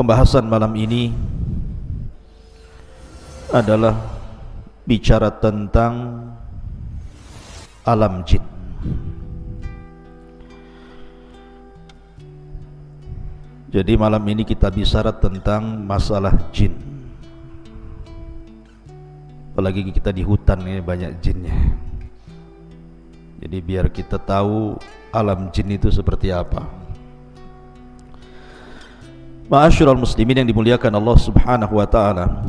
Pembahasan malam ini adalah bicara tentang alam jin. Jadi malam ini kita bicara tentang masalah jin. Apalagi kita di hutan ini banyak jinnya. Jadi biar kita tahu alam jin itu seperti apa. Ma'asyiral muslimin yang dimuliakan Allah Subhanahu wa taala.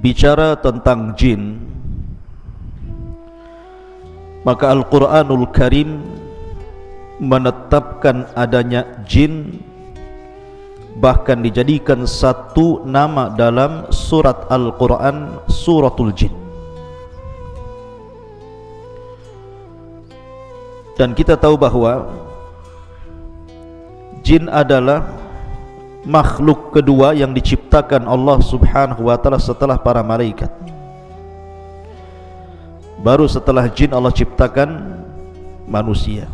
Bicara tentang jin, maka Al-Qur'anul Karim menetapkan adanya jin, bahkan dijadikan satu nama dalam surat Al-Qur'an, suratul jin. Dan kita tahu bahwa jin adalah makhluk kedua yang diciptakan Allah Subhanahu wa taala setelah para malaikat. Baru setelah jin Allah ciptakan manusia.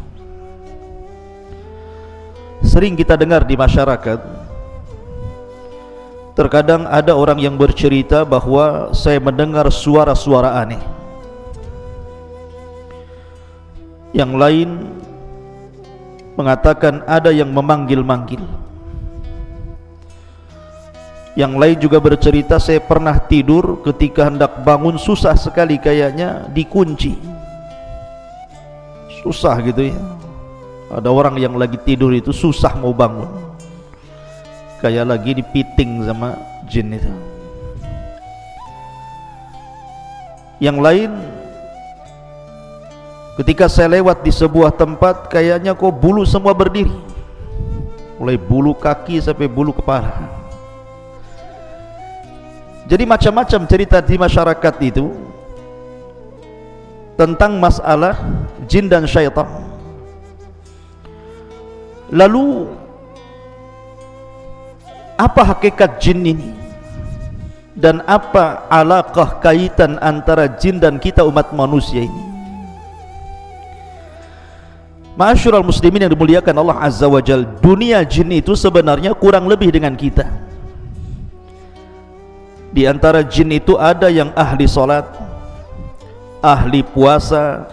Sering kita dengar di masyarakat, terkadang ada orang yang bercerita bahwa saya mendengar suara-suara aneh. Yang lain mengatakan ada yang memanggil-manggil. Yang lain juga bercerita, saya pernah tidur, ketika hendak bangun susah sekali, kayaknya dikunci. Susah gitu ya. Ada orang yang lagi tidur itu susah mau bangun, kayak lagi dipiting sama jin itu. Yang lain, ketika saya lewat di sebuah tempat, kayaknya kok bulu semua berdiri, mulai bulu kaki sampai bulu kepala. Jadi macam-macam cerita di masyarakat itu tentang masalah jin dan syaitan. Lalu apa hakikat jin ini? Dan apa alaqah kaitan antara jin dan kita umat manusia ini? Ma'asyiral muslimin yang dimuliakan Allah Azza wa Jalla, dunia jin itu sebenarnya kurang lebih dengan kita. Di antara jin itu ada yang ahli salat, ahli puasa,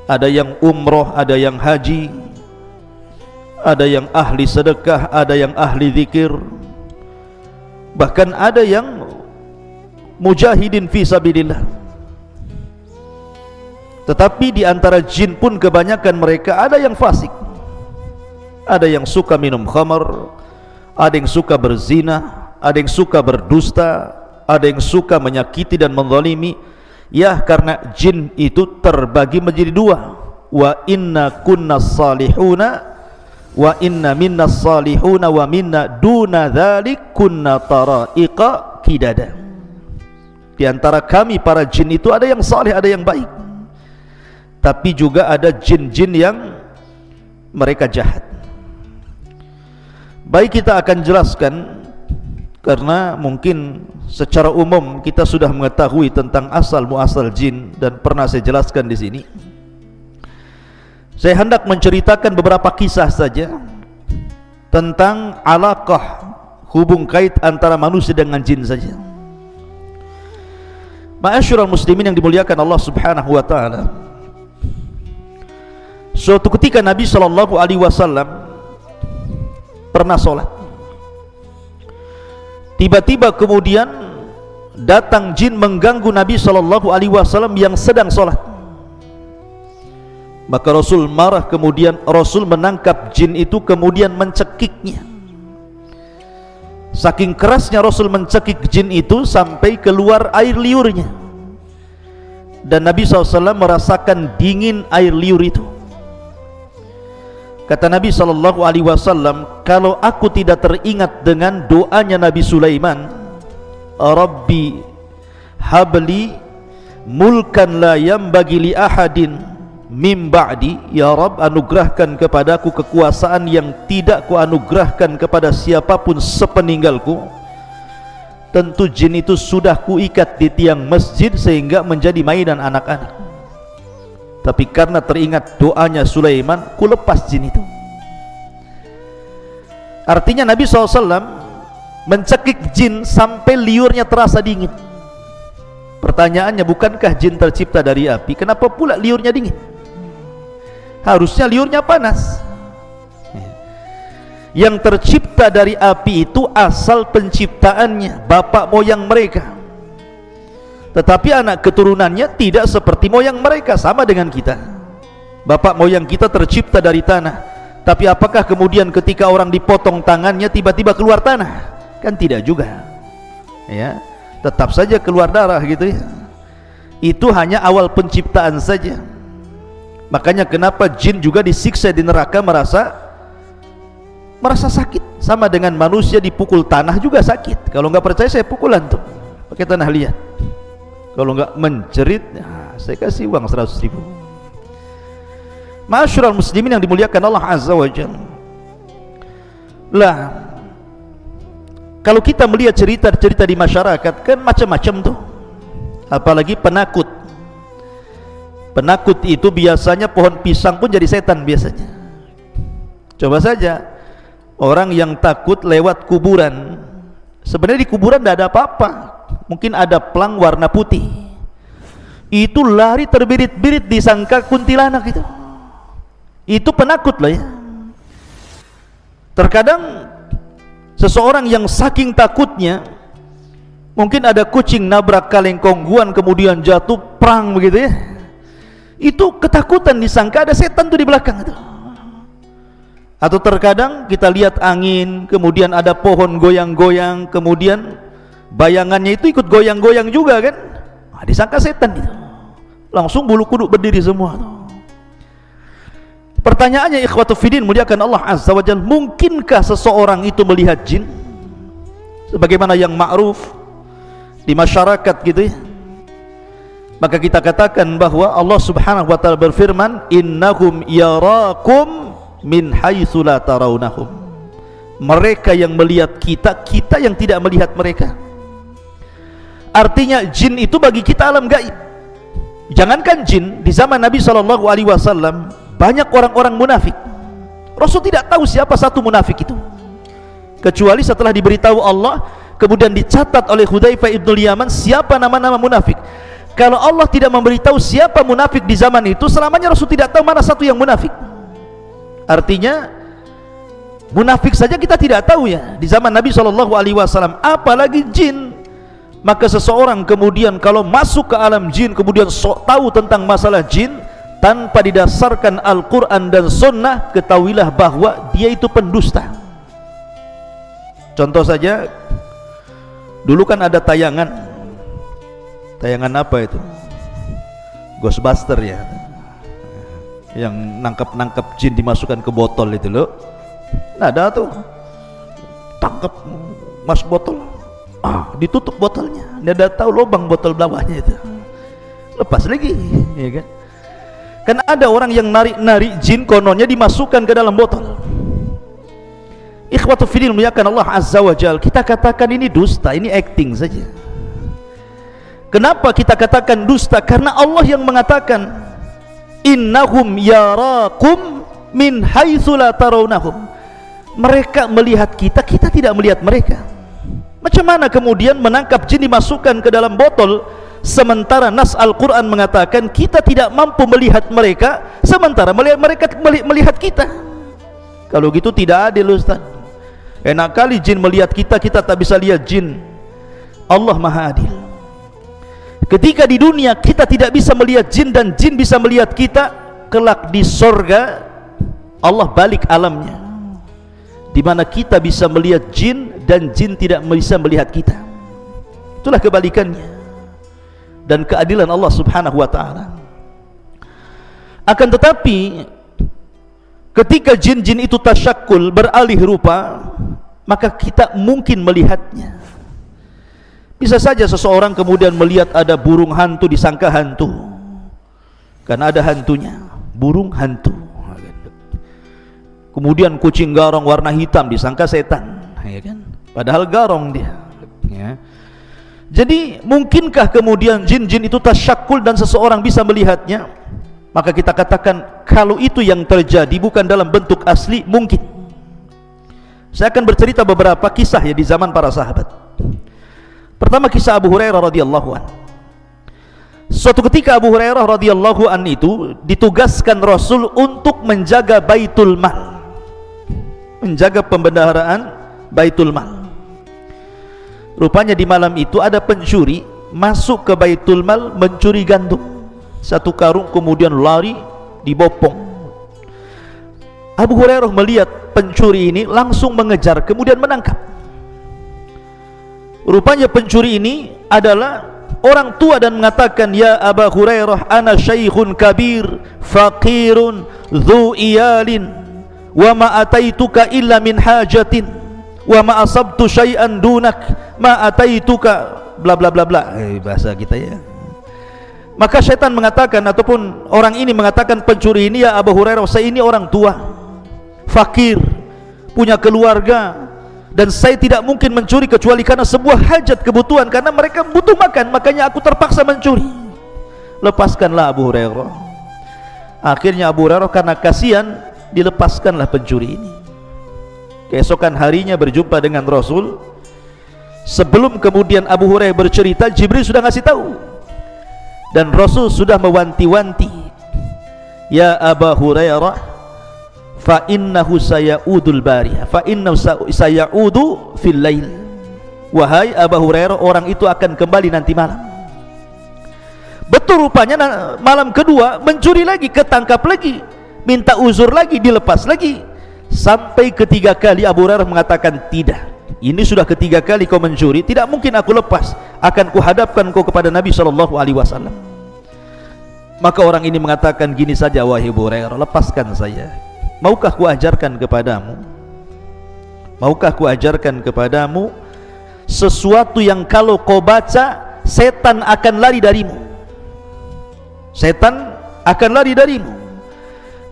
ada yang umroh, ada yang haji, ada yang ahli sedekah, ada yang ahli zikir, bahkan ada yang mujahidin fi sabilillah. Tetapi di antara jin pun kebanyakan mereka ada yang fasik, ada yang suka minum khamar, ada yang suka berzina, ada yang suka berdusta, ada yang suka menyakiti dan menzalimi. Ya, karena jin itu terbagi menjadi dua. Wa inna kunna salihuna wa inna minna salihuna wa minna duna dzalik kunna taraiqa kidada. Di antara kami para jin itu ada yang saleh, ada yang baik. Tapi juga ada jin-jin yang mereka jahat. Baik, kita akan jelaskan, karena mungkin secara umum kita sudah mengetahui tentang asal muasal jin dan pernah saya jelaskan di sini. Saya hendak menceritakan beberapa kisah saja tentang alaqah, hubung kait antara manusia dengan jin saja. Ma'asyiral muslimin yang dimuliakan Allah Subhanahu wa taala. Suatu ketika Nabi sallallahu alaihi wasallam pernah salat. Tiba-tiba kemudian datang jin mengganggu Nabi sallallahu alaihi wasallam yang sedang salat. Maka Rasul marah, kemudian Rasul menangkap jin itu kemudian mencekiknya. Saking kerasnya Rasul mencekik jin itu sampai keluar air liurnya. Dan Nabi SAW merasakan dingin air liur itu. Kata Nabi SAW, kalau aku tidak teringat dengan doanya Nabi Sulaiman, Rabbi habli mulkan la yambagi li ahadin mim ba'di, ya Rabb, anugerahkan kepadaku kekuasaan yang tidak ku anugerahkan kepada siapapun sepeninggalku. Tentu jin itu sudah kuikat di tiang masjid sehingga menjadi mainan anak-anak. Tapi karena teringat doanya Sulaiman, ku lepas jin itu. Artinya Nabi SAW mencekik jin sampai liurnya terasa dingin. Pertanyaannya, bukankah jin tercipta dari api? Kenapa pula liurnya dingin? Harusnya liurnya panas. Yang tercipta dari api itu asal penciptaannya, bapak moyang mereka. Tetapi anak keturunannya tidak seperti moyang mereka, sama dengan kita. Bapak moyang kita tercipta dari tanah, tapi apakah kemudian ketika orang dipotong tangannya tiba-tiba keluar tanah? Kan tidak juga, ya, tetap saja keluar darah gitu ya. Itu hanya awal penciptaan saja. Makanya kenapa jin juga disiksa di neraka merasa sakit, sama dengan manusia dipukul tanah juga sakit. Kalau nggak percaya saya pukul antum pakai tanah liat. Kalau nggak menjerit, nah, saya kasih uang 100.000. Ma'asyiral muslimin yang dimuliakan Allah Azza wa Jalla. Lah, kalau kita melihat cerita-cerita di masyarakat kan macam-macam tuh. Apalagi penakut. Penakut itu biasanya pohon pisang pun jadi setan biasanya. Coba saja orang yang takut lewat kuburan. Sebenarnya di kuburan tidak ada apa-apa. Mungkin ada pelang warna putih. Itu lari terbirit-birit disangka kuntilanak itu. Itu penakut lah ya. Terkadang seseorang yang saking takutnya, mungkin ada kucing nabrak kaleng kongguan kemudian jatuh prang begitu ya, itu ketakutan disangka ada setan tuh di belakang itu. Atau terkadang kita lihat angin, kemudian ada pohon goyang-goyang, kemudian bayangannya itu ikut goyang-goyang juga kan, nah, disangka setan itu. Langsung bulu kuduk berdiri semua tuh. Pertanyaannya ikhwatu fiddin muliakan Allah Azza wa Jalla, mungkinkah seseorang itu melihat jin? Sebagaimana yang ma'ruf di masyarakat gitu ya. Maka kita katakan bahwa Allah Subhanahu wa taala berfirman, innahum yarakum min haitsu la tarawnahum. Mereka yang melihat kita, kita yang tidak melihat mereka. Artinya jin itu bagi kita alam gaib. Jangankan jin, di zaman Nabi SAW banyak orang-orang munafik. Rasul tidak tahu siapa satu munafik itu, kecuali setelah diberitahu Allah, kemudian dicatat oleh Hudzaifah ibn Yaman siapa nama-nama munafik. Kalau Allah tidak memberitahu siapa munafik di zaman itu, selamanya Rasul tidak tahu mana satu yang munafik. Artinya munafik saja kita tidak tahu ya di zaman Nabi SAW, apalagi jin. Maka seseorang kemudian kalau masuk ke alam jin, kemudian sok tahu tentang masalah jin tanpa didasarkan Al-Quran dan Sunnah, ketahuilah bahwa dia itu pendusta. Contoh saja, dulu kan ada tayangan apa itu? Ghostbuster ya, yang nangkap jin dimasukkan ke botol itu loh. Nah, ada tuh, tangkap masuk botol, ditutup botolnya, dia udah tahu lubang botol bawahnya itu, lepas lagi, ya kan? Kan ada orang yang narik jin, kononnya dimasukkan ke dalam botol. Ikhwatu fiddin muliakan Allah Azza wa Jalla, kita katakan ini dusta, ini acting saja. Kenapa kita katakan dusta? Karena Allah yang mengatakan innahum yarakum min haitsu la tarawnahum. Mereka melihat kita, kita tidak melihat mereka. Macam mana kemudian menangkap jin dimasukkan ke dalam botol, sementara nas Al-Quran mengatakan kita tidak mampu melihat mereka, sementara mereka melihat kita? Kalau gitu tidak adil Ustaz. Enak kali jin melihat kita, kita tak bisa lihat jin. Allah Maha Adil. Ketika di dunia kita tidak bisa melihat jin dan jin bisa melihat kita, kelak di sorga Allah balik alamnya, di mana kita bisa melihat jin dan jin tidak bisa melihat kita. Itulah kebalikannya dan keadilan Allah Subhanahu wa ta'ala. Akan tetapi ketika jin-jin itu tasyakul, beralih rupa, maka kita mungkin melihatnya. Bisa saja seseorang kemudian melihat ada burung hantu, disangka hantu karena ada hantunya, burung hantu. Kemudian kucing garong warna hitam, disangka setan, ya kan? Padahal garong dia, ya. Jadi mungkinkah kemudian jin-jin itu tasyakul dan seseorang bisa melihatnya? Maka kita katakan kalau itu yang terjadi bukan dalam bentuk asli, mungkin. Saya akan bercerita beberapa kisah ya di zaman para sahabat. Pertama kisah Abu Hurairah radhiyallahu an. Suatu ketika Abu Hurairah radhiyallahu an itu ditugaskan Rasul untuk menjaga Baitul Mal, menjaga pembendaharaan Baitul Mal. Rupanya di malam itu ada pencuri masuk ke Baitul Mal mencuri gandum, satu karung, kemudian lari dibopong. Abu Hurairah melihat pencuri ini langsung mengejar, kemudian menangkap. Rupanya pencuri ini adalah orang tua dan mengatakan, "Ya Abu Hurairah, ana syaikhun kabir, faqirun, dhu iyalin, wa ma ataituka illa min hajatin, wa ma asabtu syai'an dunak, ma ataituka," bla bla bla bla, bahasa kita ya. Maka syaitan mengatakan, ataupun orang ini mengatakan pencuri ini, "Ya Abu Hurairah, saya ini orang tua, fakir, punya keluarga, dan saya tidak mungkin mencuri kecuali karena sebuah hajat, kebutuhan, karena mereka butuh makan, makanya aku terpaksa mencuri. Lepaskanlah Abu Hurairah." Akhirnya Abu Hurairah karena kasihan dilepaskanlah pencuri ini. Keesokan harinya berjumpa dengan Rasul. Sebelum kemudian Abu Hurairah bercerita, Jibril sudah ngasih tahu, dan Rasul sudah mewanti-wanti, "Ya Abu Hurairah, fa innahu sayaudu bariyah, fa innahu sayaudu fil lail." Wahai Abu Hurairah, orang itu akan kembali nanti malam. Betul, rupanya malam kedua mencuri lagi, ketangkap lagi, minta uzur lagi, dilepas lagi. Sampai ketiga kali Abu Hurairah mengatakan, "Tidak, ini sudah ketiga kali kau mencuri, tidak mungkin aku lepas, akan kuhadapkan kau kepada Nabi SAW." Maka orang ini mengatakan, "Gini saja wahai Abu Hurairah, lepaskan saya. Maukah ku ajarkan kepadamu? Maukah ku ajarkan kepadamu sesuatu yang kalau kau baca, setan akan lari darimu. Setan akan lari darimu."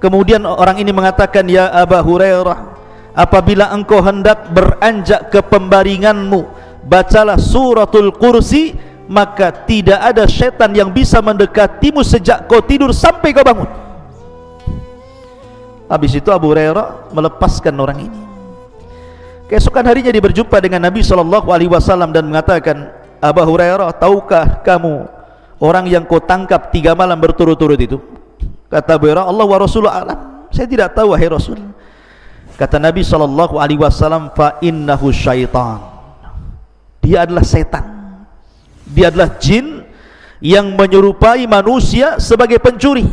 Kemudian orang ini mengatakan, "Ya Abu Hurairah, apabila engkau hendak beranjak ke pembaringanmu, bacalah suratul kursi, maka tidak ada setan yang bisa mendekatimu sejak kau tidur sampai kau bangun." Habis itu Abu Hurairah melepaskan orang ini. Keesokan harinya dia berjumpa dengan Nabi SAW dan mengatakan, "Abu Hurairah, tahukah kamu orang yang kau tangkap 3 malam berturut-turut itu?" Kata Abu Hurairah, "Allah wa Rasulullah alam." "Saya tidak tahu wahai Rasul." Kata Nabi SAW, "Fa innahu syaitan." Dia adalah setan. Dia adalah jin yang menyerupai manusia sebagai pencuri.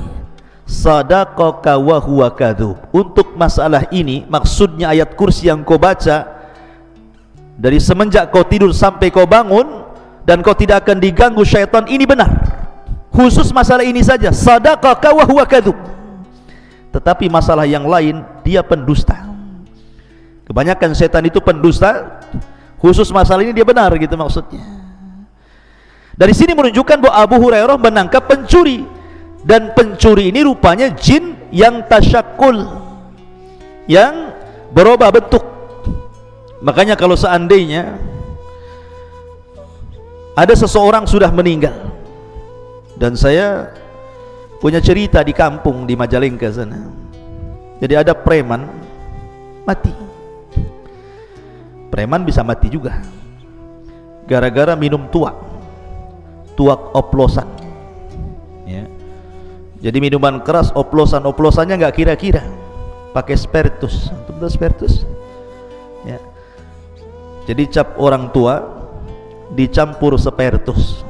Sadaqaka wa huwa kadzub. Untuk masalah ini, maksudnya ayat kursi yang kau baca dari semenjak kau tidur sampai kau bangun, dan kau tidak akan diganggu syaitan, ini benar. Khusus masalah ini saja, sadaqaka wa huwa kadzub. Tetapi masalah yang lain, dia pendusta. Kebanyakan setan itu pendusta. Khusus masalah ini dia benar, gitu maksudnya. Dari sini menunjukkan bahwa Abu Hurairah menangkap pencuri, dan pencuri ini rupanya jin yang tasyakkul, yang berubah bentuk. Makanya kalau seandainya ada seseorang sudah meninggal, dan saya punya cerita di kampung di Majalengka sana. Jadi ada preman mati. Preman bisa mati juga gara-gara minum tuak oplosan ya. Jadi minuman keras, oplosannya nggak kira-kira, pakai spiritus. Betul spiritus ya. Jadi cap orang tua dicampur spiritus,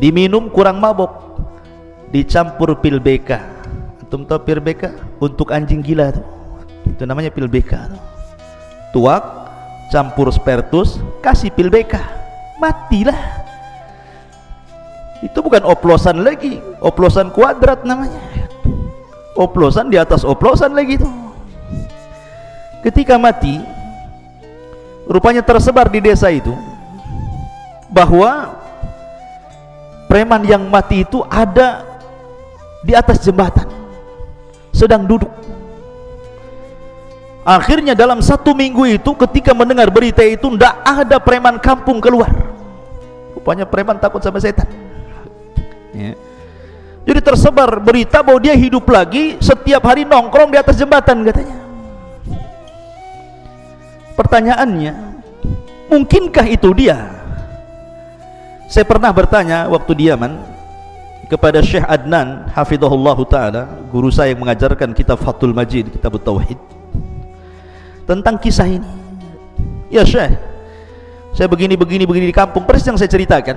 diminum kurang mabok, dicampur pil BK. Antum tahu pil BK? Untuk anjing gila tuh, itu namanya pil BK tuh. Tuak campur spiritus, kasih pil BK, matilah. Itu bukan oplosan lagi, oplosan kuadrat namanya, oplosan di atas oplosan lagi tuh. Ketika mati, rupanya tersebar di desa itu bahwa preman yang mati itu ada di atas jembatan, sedang duduk. Akhirnya dalam 1 minggu itu, ketika mendengar berita itu, tidak ada preman kampung keluar. Rupanya preman takut sama setan ya. Jadi tersebar berita bahwa dia hidup lagi, setiap hari nongkrong di atas jembatan katanya. Pertanyaannya, mungkinkah itu dia? Saya pernah bertanya waktu di Yaman kepada Syekh Adnan hafizahullahu taala, guru saya yang mengajarkan kitab Fathul Majid, kitab Tauhid, tentang kisah ini. Ya Syekh, saya begini di kampung, persis yang saya ceritakan.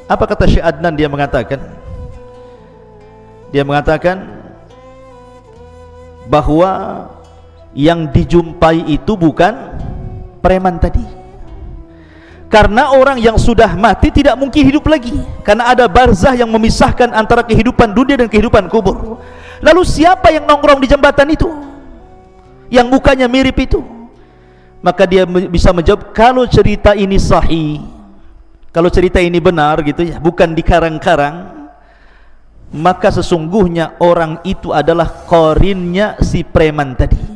Apa kata Syekh Adnan? Dia mengatakan bahwa yang dijumpai itu bukan preman tadi. Karena orang yang sudah mati tidak mungkin hidup lagi, karena ada barzah yang memisahkan antara kehidupan dunia dan kehidupan kubur. Lalu siapa yang nongkrong di jembatan itu, yang mukanya mirip itu? Maka dia bisa menjawab, kalau cerita ini sahih, kalau cerita ini benar gitu ya, bukan dikarang-karang, maka sesungguhnya orang itu adalah qarinnya si preman tadi.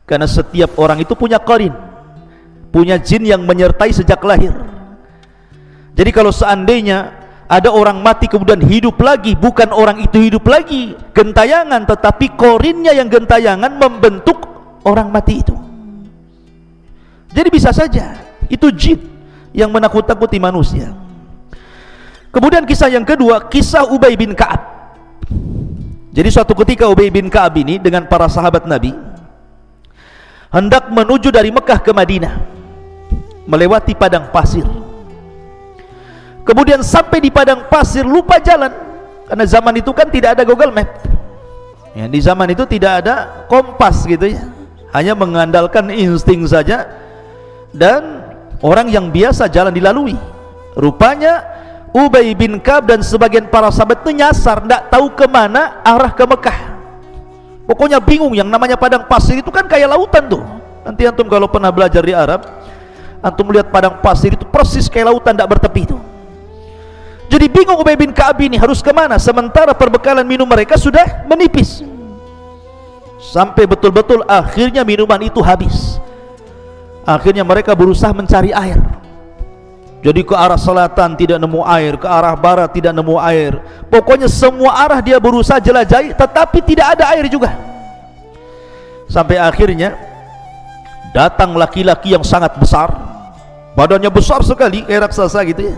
Karena setiap orang itu punya qarin, punya jin yang menyertai sejak lahir. Jadi kalau seandainya ada orang mati kemudian hidup lagi, bukan orang itu hidup lagi gentayangan, tetapi qarinnya yang gentayangan membentuk orang mati itu. Jadi bisa saja itu jin yang menakut-takuti manusia. Kemudian kisah yang kedua, kisah Ubay bin Ka'ab. Jadi suatu ketika Ubay bin Ka'ab ini dengan para sahabat Nabi hendak menuju dari Mekah ke Madinah, melewati padang pasir. Kemudian sampai di padang pasir lupa jalan, karena zaman itu kan tidak ada Google Map ya, di zaman itu tidak ada kompas gitu ya, hanya mengandalkan insting saja dan orang yang biasa jalan dilalui. Rupanya Ubay bin Ka'ab dan sebagian para sahabat itu nyasar, tidak tahu kemana arah ke Mekah. Pokoknya bingung. Yang namanya padang pasir itu kan kayak lautan tuh. Nanti antum kalau pernah belajar di Arab, antum melihat padang pasir itu persis kayak lautan tidak bertepi itu. Jadi bingung Ubay bin Ka'ab ini harus kemana, sementara perbekalan minum mereka sudah menipis. Sampai betul-betul akhirnya minuman itu habis. Akhirnya mereka berusaha mencari air. Jadi ke arah selatan tidak nemu air, ke arah barat tidak nemu air. Pokoknya semua arah dia berusaha jelajahi, tetapi tidak ada air juga. Sampai akhirnya datang laki-laki yang sangat besar, badannya besar sekali kayak raksasa gitu ya.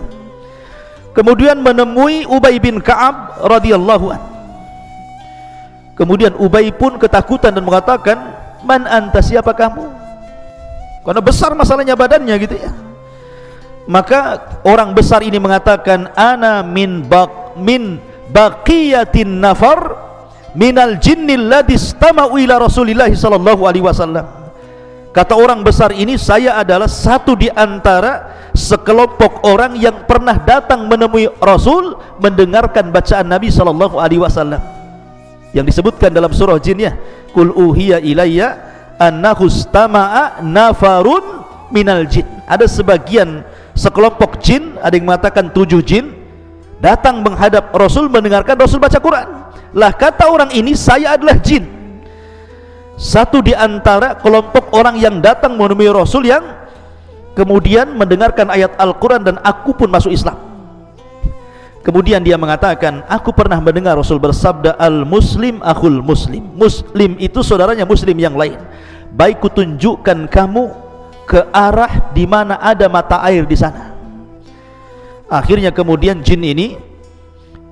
Kemudian menemui Ubay bin Ka'ab radhiyallahu an. Kemudian Ubay pun ketakutan dan mengatakan, "Man anta, siapa kamu?" Karena besar masalahnya badannya gitu ya. Maka orang besar ini mengatakan, "Ana min baqiyatin nafar minal jinnil ladzi istama'u ila Rasulillah sallallahu alaihi wasallam." Kata orang besar ini, saya adalah satu di antara sekelompok orang yang pernah datang menemui Rasul mendengarkan bacaan Nabi sallallahu alaihi wasallam yang disebutkan dalam surah Jin ya, "Qul uhiya ilayya annahu istama'a nafarun minal jin." Ada sebagian sekelompok jin, ada yang mengatakan 7 jin datang menghadap Rasul mendengarkan Rasul baca Quran. Lah kata orang ini, saya adalah jin, satu di antara kelompok orang yang datang menemui Rasul yang kemudian mendengarkan ayat Al-Quran dan aku pun masuk Islam. Kemudian dia mengatakan, aku pernah mendengar Rasul bersabda, al-muslim akhul muslim. Muslim itu saudaranya muslim yang lain. Baik kutunjukkan kamu ke arah di mana ada mata air di sana. Akhirnya kemudian jin ini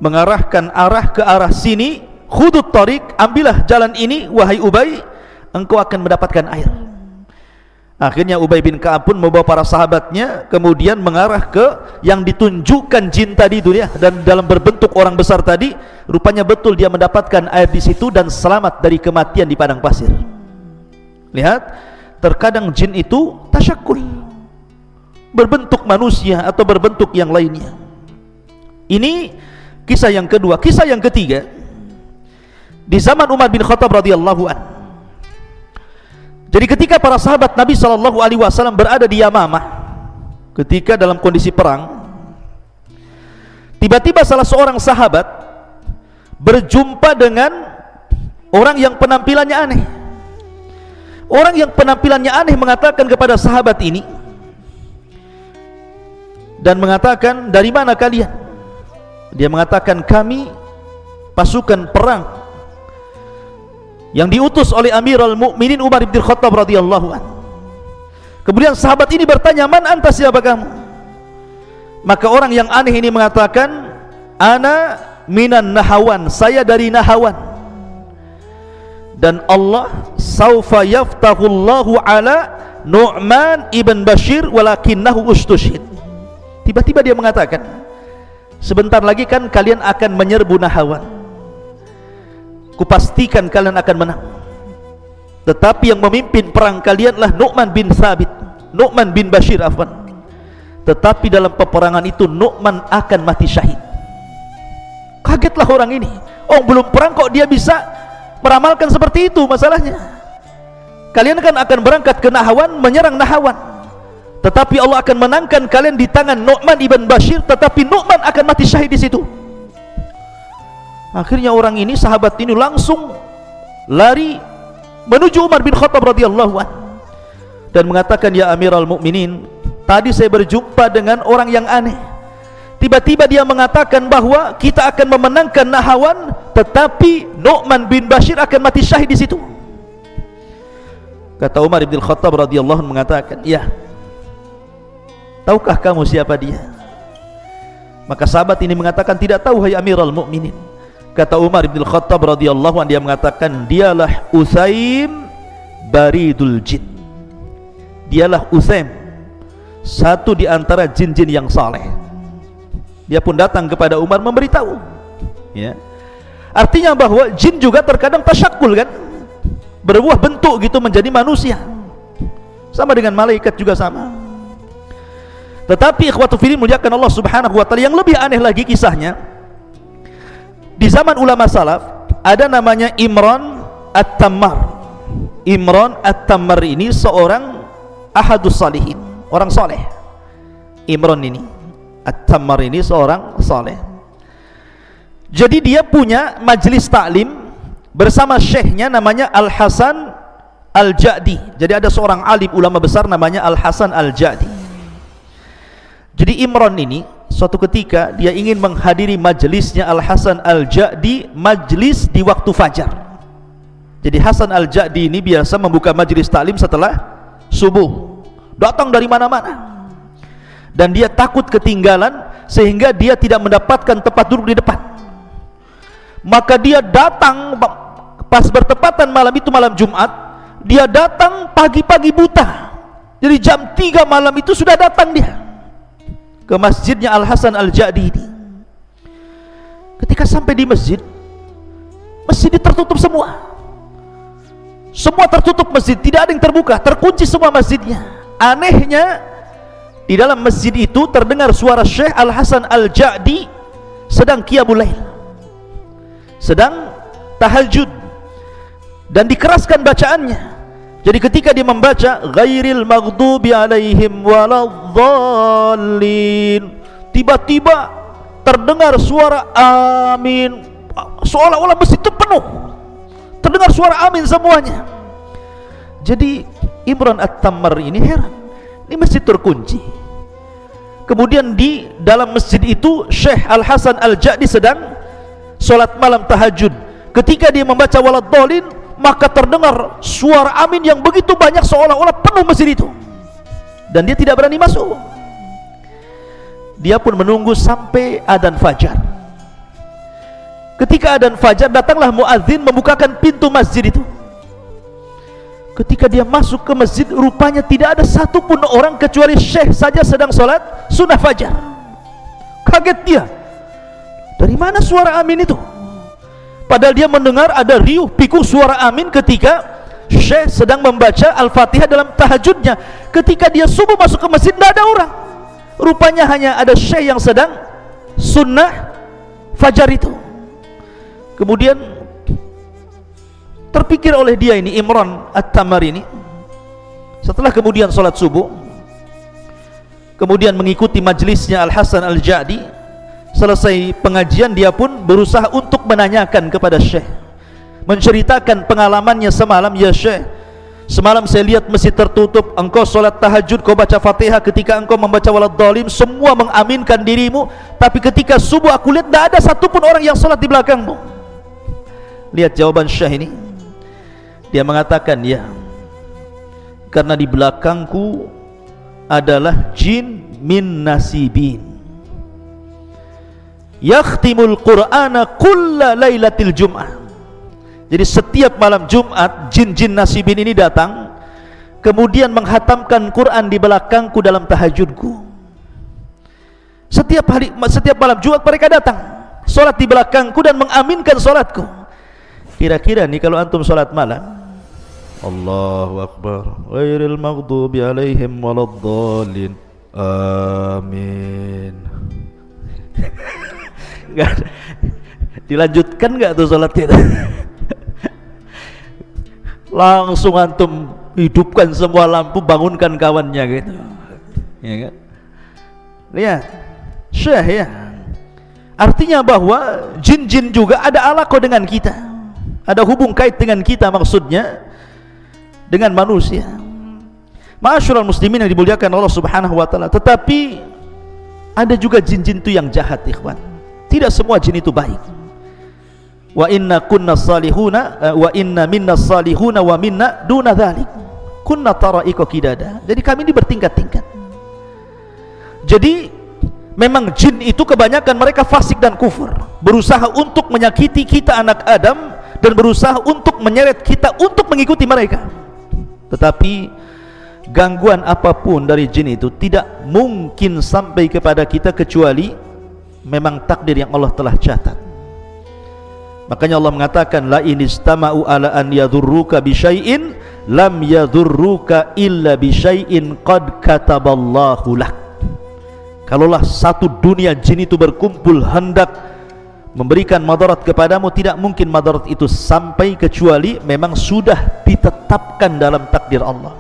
mengarahkan arah ke arah sini, khudut tariq, ambillah jalan ini wahai Ubay, engkau akan mendapatkan air. Akhirnya Ubay bin Ka'ab pun membawa para sahabatnya kemudian mengarah ke yang ditunjukkan jin tadi itu ya, dan dalam berbentuk orang besar tadi, rupanya betul dia mendapatkan air di situ dan selamat dari kematian di padang pasir. Lihat, terkadang jin itu tasyakul, berbentuk manusia atau berbentuk yang lainnya. Ini kisah yang kedua. Kisah yang ketiga, di zaman Umar bin Khattab radhiyallahu an. Jadi ketika para sahabat Nabi SAW berada di Yamamah, ketika dalam kondisi perang, tiba-tiba salah seorang sahabat berjumpa dengan orang yang penampilannya aneh. Orang yang penampilannya aneh mengatakan kepada sahabat ini dan mengatakan, dari mana kalian? Dia mengatakan, kami pasukan perang yang diutus oleh Amirul Mukminin Umar bin Khattab radhiyallahu anhu. Kemudian sahabat ini bertanya, "Man anta, siapa kamu?" Maka orang yang aneh ini mengatakan, "Ana minan Nahawan, saya dari Nahawan. Dan Allah saufa yaftahullahu ala Nu'man ibn Bashir walakinnahu ustushhid." Tiba-tiba dia mengatakan, sebentar lagi kan kalian akan menyerbu Nahawan, kupastikan kalian akan menang, tetapi yang memimpin perang kalianlah Nu'man bin Bashir, tetapi dalam peperangan itu Nu'man akan mati syahid. Kagetlah orang ini, oh belum perang kok dia bisa meramalkan seperti itu. Masalahnya kalian kan akan berangkat ke Nahawan, menyerang Nahawan, tetapi Allah akan menangkan kalian di tangan Nu'man ibn Bashir, tetapi Nu'man akan mati syahid di situ. Akhirnya orang ini, sahabat ini langsung lari menuju Umar bin Khattab radhiyallahu anhu dan mengatakan, "Ya Amirul Mukminin, tadi saya berjumpa dengan orang yang aneh. Tiba-tiba dia mengatakan bahwa kita akan memenangkan Nahawan, tetapi Nu'man bin Bashir akan mati syahid di situ." Kata Umar bin Khattab radhiyallahu anhu mengatakan, "Ya, tahukah kamu siapa dia?" Maka sahabat ini mengatakan, "Tidak tahu, hai Amirul Mukminin." Kata Umar bin Khattab radhiyallahu anhu, dia mengatakan, "Dialah Usaim baridul jin." Dialah Usaim, satu di antara jin-jin yang saleh. Dia pun datang kepada Umar memberitahu, ya. Artinya bahwa jin juga terkadang tasyakul, kan, berubah bentuk gitu menjadi manusia, sama dengan malaikat juga sama. Tetapi ikhwatu fillah muliakan Allah subhanahu wa ta'ala, yang lebih aneh lagi kisahnya, di zaman ulama salaf ada namanya Imran At-Tammar. Imran At-Tammar ini seorang ahadus salihin, orang soleh. Imran ini At-Tammar ini seorang soleh. Jadi dia punya majelis taklim bersama syekhnya namanya Al-Hasan Al-Ja'di. Jadi ada seorang alim ulama besar namanya Al-Hasan Al-Ja'di. Jadi Imran ini suatu ketika dia ingin menghadiri majelisnya Al-Hasan Al-Ja'di, majelis di waktu fajar. Jadi Hasan Al-Ja'di ini biasa membuka majelis taklim setelah subuh, datang dari mana-mana, dan dia takut ketinggalan sehingga dia tidak mendapatkan tempat duduk di depan. Maka dia datang pas bertepatan malam itu, malam Jumat, dia datang pagi-pagi buta. Jadi jam 3 malam itu sudah datang dia ke masjidnya Al-Hasan Al-Ja'di ini. Ketika sampai di masjid, masjid tertutup semua. Semua tertutup masjid, tidak ada yang terbuka, terkunci semua masjidnya. Anehnya, di dalam masjid itu terdengar suara Syekh Al-Hasan Al-Ja'di sedang qiyamul lail, sedang tahajud, dan dikeraskan bacaannya. Jadi ketika dia membaca ghairil maghdubi alaihim waladhdallin, tiba-tiba terdengar suara amin, seolah-olah masjid itu penuh, terdengar suara amin semuanya. Jadi Imran At-Tammar ini heran, ini masjid terkunci. Kemudian di dalam masjid itu Syekh Al-Hasan Al-Ja'di sedang sholat malam tahajud. Ketika dia membaca waladhdallin, maka terdengar suara amin yang begitu banyak seolah-olah penuh masjid itu, dan dia tidak berani masuk. Dia pun menunggu sampai adzan fajar. Ketika adzan fajar, datanglah muadzin membukakan pintu masjid itu. Ketika dia masuk ke masjid, rupanya tidak ada satupun orang kecuali syekh saja sedang sholat sunnah fajar. Kaget dia, dari mana suara amin itu? Padahal dia mendengar ada riuh pikuk suara amin ketika syekh sedang membaca Al-Fatihah dalam tahajudnya. Ketika dia subuh masuk ke masjid, tidak ada orang. Rupanya hanya ada syekh yang sedang sunnah fajar itu. Kemudian terpikir oleh dia ini, Imran At-Tammar ini, setelah kemudian sholat subuh, kemudian mengikuti majelisnya Al-Hasan Al-Ja'di. Selesai pengajian, dia pun berusaha untuk menanyakan kepada syekh, menceritakan pengalamannya semalam. "Ya syekh, semalam saya lihat masjid tertutup, engkau sholat tahajud, kau baca Fatihah, ketika engkau membaca waladhdallin semua mengaminkan dirimu, tapi ketika subuh aku lihat tidak ada satupun orang yang sholat di belakangmu." Lihat jawaban syekh ini. Dia mengatakan, "Ya, karena di belakangku adalah jin min nasibin. Yakhtimul Qur'ana kulla lailatil Jum'ah. Jadi setiap malam Jumat jin-jin nasibin ini datang, kemudian menghatamkan Quran di belakangku dalam tahajudku. Setiap malam Jumat mereka datang, solat di belakangku dan mengaminkan solatku. Kira-kira nih kalau antum solat malam, Allahu Akbar, ghairil maghdubi alaihim waladdallin, amin. Dilanjutkan nggak tuh solat kita? Langsung antum hidupkan semua lampu, bangunkan kawannya gitu, ya kan? Lihat, syah ya. Artinya bahwa jin-jin juga ada alaqah dengan kita, ada hubung kait dengan kita, maksudnya dengan manusia. Ma'asyiral muslimin yang dimuliakan Allah Subhanahu wa taala. Tetapi ada juga jin-jin itu yang jahat, ikhwan. Tidak semua jin itu baik. Wa inna kunna salihuna wa inna minna salihuna wa minna duna dzalik. Kunna tara'iqa qidada. Jadi kami ini bertingkat-tingkat. Jadi memang jin itu kebanyakan mereka fasik dan kufur, berusaha untuk menyakiti kita anak Adam dan berusaha untuk menyeret kita untuk mengikuti mereka. Tetapi gangguan apapun dari jin itu tidak mungkin sampai kepada kita kecuali memang takdir yang Allah telah catat. Makanya Allah mengatakan la inistama'u ala an yadhurruka bi syai'in lam yadhurruka illa bi syai'in qad kataballahu lak. Kalaulah satu dunia jin itu berkumpul hendak memberikan madarat kepadamu, tidak mungkin madarat itu sampai kecuali memang sudah ditetapkan dalam takdir Allah.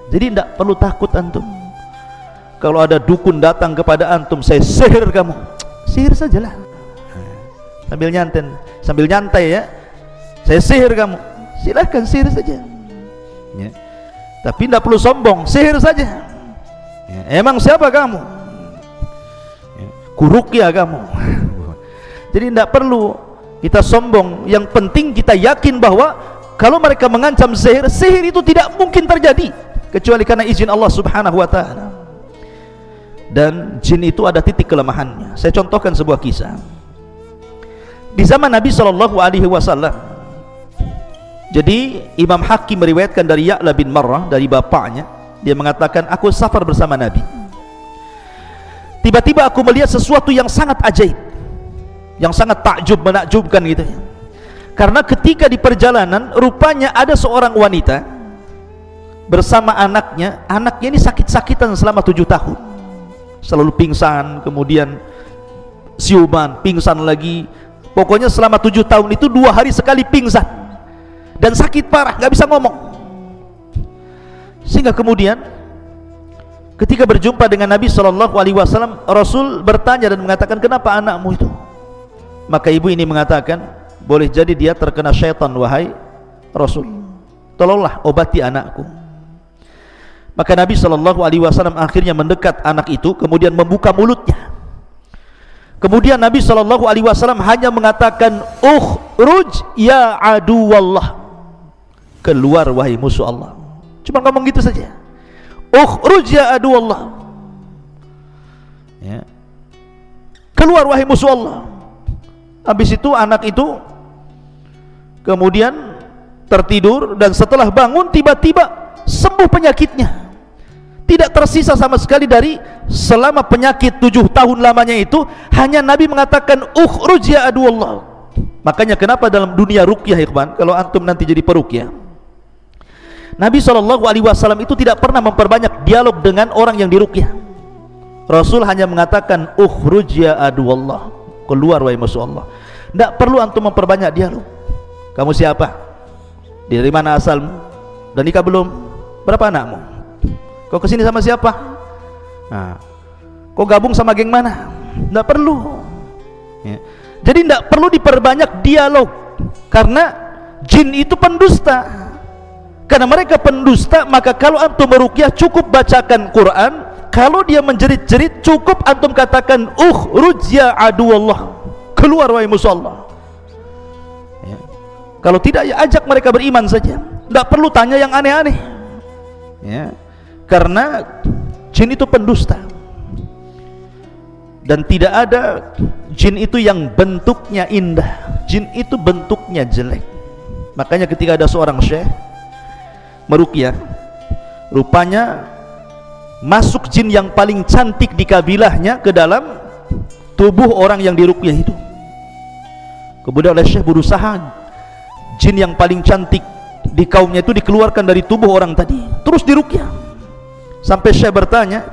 Jadi tidak perlu takut antum. Kalau ada dukun datang kepada antum, saya sihir kamu, sihir sajalah. Sambil nyantai ya, saya sihir kamu, silahkan sihir saja ya. Tapi tidak perlu sombong, sihir saja ya. Emang siapa kamu ya. Kuruqyah kamu. Jadi tidak perlu kita sombong. Yang penting kita yakin bahwa kalau mereka mengancam sihir, sihir itu tidak mungkin terjadi kecuali karena izin Allah Subhanahu wa taala. Dan jin itu ada titik kelemahannya. Saya contohkan sebuah kisah. Di zaman Nabi SAW, jadi Imam Hakim meriwayatkan dari Ya'la bin Marrah, dari bapaknya, dia mengatakan, aku safar bersama Nabi. Tiba-tiba aku melihat sesuatu yang sangat ajaib, yang sangat takjub, menakjubkan gitu. Karena ketika di perjalanan, rupanya ada seorang wanita bersama anaknya. Anaknya ini sakit-sakitan selama 7 tahun, selalu pingsan, kemudian siuman, pingsan lagi. Pokoknya selama 7 tahun itu 2 hari sekali pingsan dan sakit parah, nggak bisa ngomong. Sehingga kemudian ketika berjumpa dengan Nabi SAW, Rasul bertanya dan mengatakan, kenapa anakmu itu? Maka ibu ini mengatakan, boleh jadi dia terkena syaitan wahai Rasul, tolonglah obati anakku. Maka Nabi SAW akhirnya mendekat anak itu, kemudian membuka mulutnya. Kemudian Nabi SAW hanya mengatakan, ukhruj ya aduwallah, keluar wahai musuh Allah. Cuma ngomong gitu saja, ukhruj ya aduwallah ya. Keluar wahai musuh Allah. Habis itu anak itu kemudian tertidur, dan setelah bangun tiba-tiba sembuh penyakitnya. Tidak tersisa sama sekali dari selama penyakit 7 tahun lamanya itu. Hanya Nabi mengatakan ukhruj ya aduwallah. Makanya kenapa dalam dunia ruqyah, ikhwan, kalau antum nanti jadi peruqyah, Nabi SAW itu tidak pernah memperbanyak dialog dengan orang yang diruqyah. Rasul hanya mengatakan ukhruj ya aduwallah, keluar wahai musuh Allah. Tidak perlu antum memperbanyak dialog. Kamu siapa? Dari mana asalmu? Dan nikah belum? Berapa anakmu? Kau kesini sama siapa? Nah, kau gabung sama geng mana? Tidak perlu ya. Jadi tidak perlu diperbanyak dialog, karena jin itu pendusta. Karena mereka pendusta, maka kalau antum meruqyah cukup bacakan Quran. Kalau dia menjerit-jerit, cukup antum katakan ukhruj ya aduwallah, keluar wahai musuh Allah ya. Kalau tidak, ya ajak mereka beriman saja, tidak perlu tanya yang aneh-aneh ya. Karena Jin itu pendusta. Dan tidak ada jin itu yang bentuknya indah. Jin itu bentuknya jelek. Makanya ketika ada seorang syekh meruqyah, rupanya masuk jin yang paling cantik di kabilahnya ke dalam tubuh orang yang diruqyah itu. Kemudian oleh syekh berusaha jin yang paling cantik di kaumnya itu dikeluarkan dari tubuh orang tadi, terus diruqyah. Sampai syekh bertanya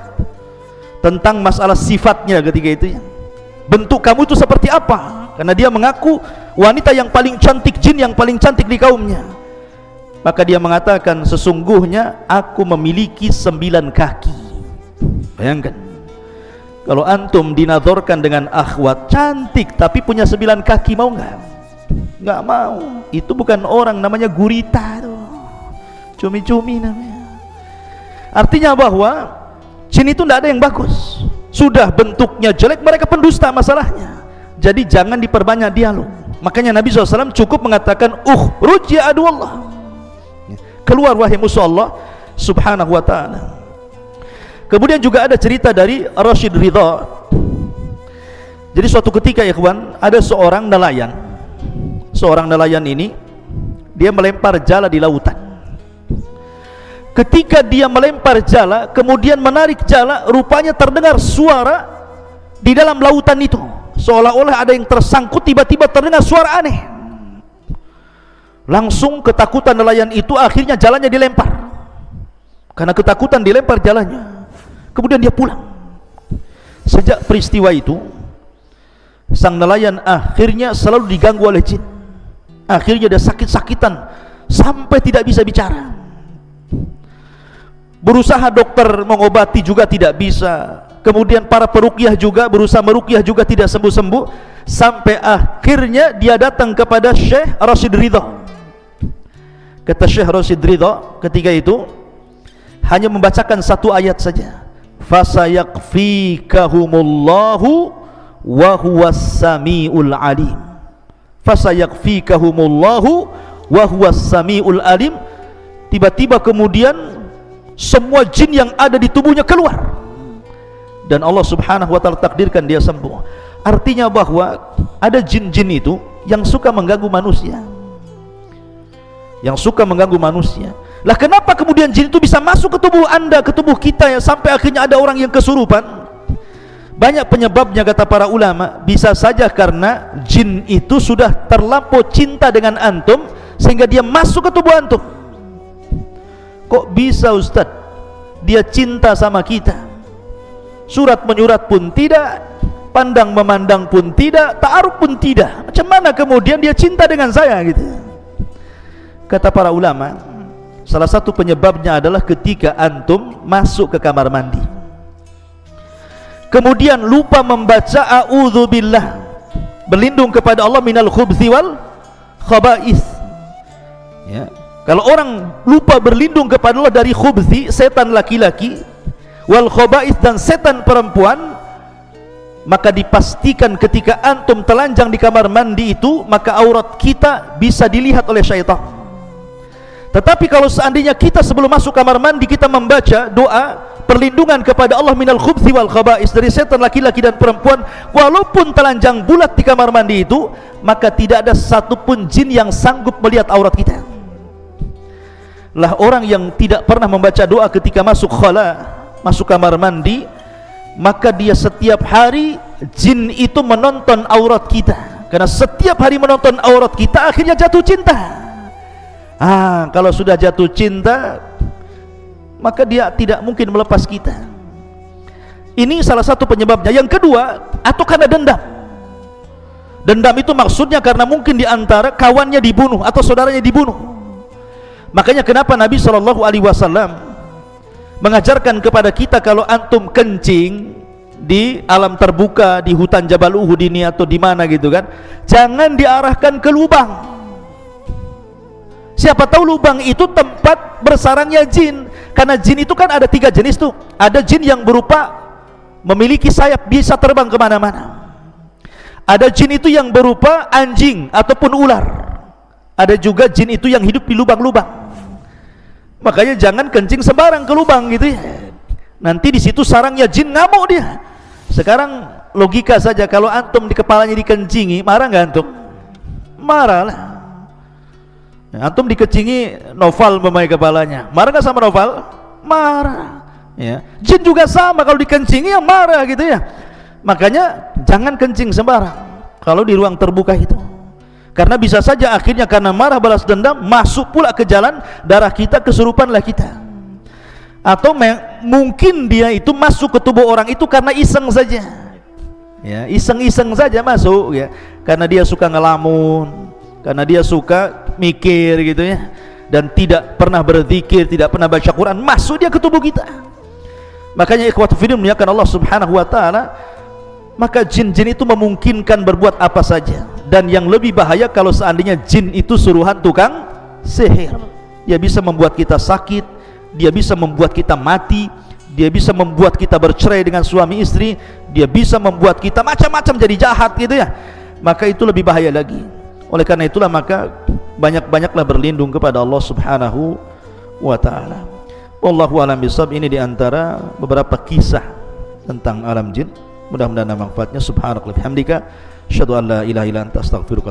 tentang masalah sifatnya ketika itu, ya, bentuk kamu itu seperti apa? Karena dia mengaku wanita yang paling cantik, jin yang paling cantik di kaumnya. Maka dia mengatakan, sesungguhnya aku memiliki 9 kaki. Bayangkan, kalau antum dinadorkan dengan akhwat cantik tapi punya 9 kaki, mau nggak? Nggak mau. Itu bukan orang, namanya gurita tuh. Cumi-cumi namanya. Artinya bahwa jin itu tidak ada yang bagus. Sudah bentuknya jelek, mereka pendusta masalahnya. Jadi jangan diperbanyak dialog. Makanya Nabi SAW cukup mengatakan, ukhruj ya aduwallah, keluar wahai musuh Allah subhanahu wa ta'ala. Kemudian juga ada cerita dari Rashid Ridha. Jadi suatu ketika, ya kawan, ada seorang nelayan. Seorang nelayan ini, dia melempar jala di lautan. Ketika dia melempar jala, kemudian menarik jala, rupanya terdengar suara di dalam lautan itu, seolah-olah ada yang tersangkut. Tiba-tiba terdengar suara aneh. Langsung ketakutan nelayan itu, akhirnya jalannya dilempar. Karena ketakutan dilempar jalannya. Kemudian dia pulang. Sejak peristiwa itu, sang nelayan akhirnya selalu diganggu oleh jin. Akhirnya dia sakit-sakitan sampai tidak bisa bicara. Berusaha dokter mengobati juga tidak bisa. Kemudian para peruqyah juga berusaha meruqyah juga tidak sembuh-sembuh. Sampai akhirnya dia datang kepada Syekh Rashid Ridha. Kata Syekh Rashid Ridha ketika itu, hanya membacakan 1 ayat saja, fasayakfikahumullahu wa huwas samiul alim. Fasayakfikahumullahu wa huwas samiul alim. Tiba-tiba kemudian semua jin yang ada di tubuhnya keluar, dan Allah subhanahu wa ta'ala takdirkan dia sembuh. Artinya bahwa ada jin-jin itu yang suka mengganggu manusia, yang suka mengganggu manusia. Lah kenapa kemudian jin itu bisa masuk ke tubuh anda, ke tubuh kita, ya, sampai akhirnya ada orang yang kesurupan? Banyak penyebabnya kata para ulama. Bisa saja karena jin itu sudah terlampau cinta dengan antum sehingga dia masuk ke tubuh antum. Kok bisa Ustadz? Dia cinta sama kita, surat menyurat pun tidak, pandang memandang pun tidak, ta'aruf pun tidak. Macam mana kemudian dia cinta dengan saya gitu? Kata para ulama, salah satu penyebabnya adalah ketika antum masuk ke kamar mandi, kemudian lupa membaca a'udzubillah, berlindung kepada Allah minal khubthi wal khaba'ith, ya. Kalau orang lupa berlindung kepada Allah dari khubthi, setan laki-laki, wal khaba'ith, dan setan perempuan, maka dipastikan ketika antum telanjang di kamar mandi itu, maka aurat kita bisa dilihat oleh syaitan. Tetapi kalau seandainya kita sebelum masuk kamar mandi kita membaca doa perlindungan kepada Allah minal khubthi wal khaba'is, dari setan laki-laki dan perempuan, walaupun telanjang bulat di kamar mandi itu, maka tidak ada satupun jin yang sanggup melihat aurat kita. Lah orang yang tidak pernah membaca doa ketika masuk khala, masuk kamar mandi, maka dia setiap hari jin itu menonton aurat kita. Karena setiap hari menonton aurat kita, akhirnya jatuh cinta. Kalau sudah jatuh cinta, maka dia tidak mungkin melepas kita. Ini salah satu penyebabnya. Yang kedua, atau karena dendam. Dendam itu maksudnya karena mungkin di antara kawannya dibunuh atau saudaranya dibunuh. Makanya kenapa Nabi SAW mengajarkan kepada kita, kalau antum kencing di alam terbuka, di hutan Jabal Uhud ini atau di mana gitu kan, jangan diarahkan ke lubang. Siapa tahu lubang itu tempat bersarangnya jin. Karena jin itu kan ada 3 jenis tuh. Ada jin yang berupa memiliki sayap, bisa terbang kemana-mana. Ada jin itu yang berupa anjing ataupun ular. Ada juga jin itu yang hidup di lubang-lubang. Makanya jangan kencing sembarang ke lubang gitu ya. Nanti di situ sarangnya jin, ngamuk dia. Sekarang logika saja, kalau antum di kepalanya dikencingi, marah nggak antum? Marah lah. Antum dikecingi Noval memakai kepalanya, marah nggak sama Noval? Marah. Ya. Jin juga sama, kalau dikencingi yang marah gitu ya. Makanya jangan kencing sembarang kalau di ruang terbuka itu, karena bisa saja akhirnya karena marah balas dendam masuk pula ke jalan darah kita, kesurupanlah kita. Atau mungkin dia itu masuk ke tubuh orang itu karena iseng saja, ya, iseng-iseng saja masuk, ya, karena dia suka ngelamun, karena dia suka mikir gitu ya, dan tidak pernah berzikir, tidak pernah baca Quran, masuk dia ke tubuh kita. Makanya ikhwatu fillah muliakan Allah Subhanahu wa taala, maka jin-jin itu memungkinkan berbuat apa saja. Dan yang lebih bahaya kalau seandainya jin itu suruhan tukang sihir, dia bisa membuat kita sakit, dia bisa membuat kita mati, dia bisa membuat kita bercerai dengan suami istri, dia bisa membuat kita macam-macam jadi jahat gitu ya. Maka itu lebih bahaya lagi. Oleh karena itulah maka banyak-banyaklah berlindung kepada Allah Subhanahu wa taala. Wallahu a'lam bishawab. Ini diantara beberapa kisah tentang alam jin. Mudah-mudahan manfaatnya. Subhanakallahumma wa bihamdika, asyhadu an la ilaha illa anta, astaghfiruka.